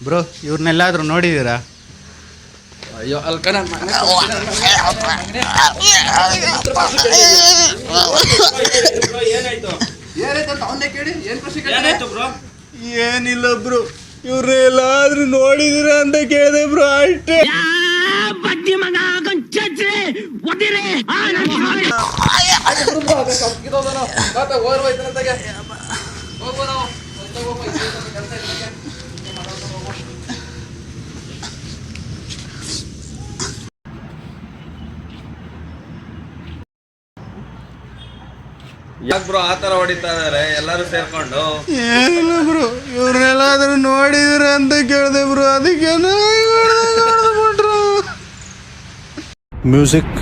Bro ಇವ್ರನ್ನೆಲ್ಲಾದ್ರೂ ನೋಡಿದ್ದೀರಾ? ಅಯ್ಯೋ ಅಲ್ಕನ ಏನಿಲ್ಲ ಬ್ರೋ, ಇವ್ರನ್ನೆಲ್ಲಾದ್ರೂ ನೋಡಿದ್ದೀರಾ ಅಂತ ಕೇಳಿದೆ ಬ್ರೋ, ಅಷ್ಟೇ. ಯಾಕೆ ಬ್ರೋ ಆ ಥರ ಹೊಡಿತಾ ಇದಾರೆ ಎಲ್ಲರೂ ಸೇರ್ಕೊಂಡು? ಏನಿಲ್ಲ ಬ್ರೋ, ಇವ್ರನ್ನೆಲ್ಲಾದ್ರೂ ನೋಡಿದ್ದೀರಾ ಅಂತ ಕೇಳಿದೆ ಬ್ರೋ, ಅದಕ್ಕೆ ಮ್ಯೂಸಿಕ್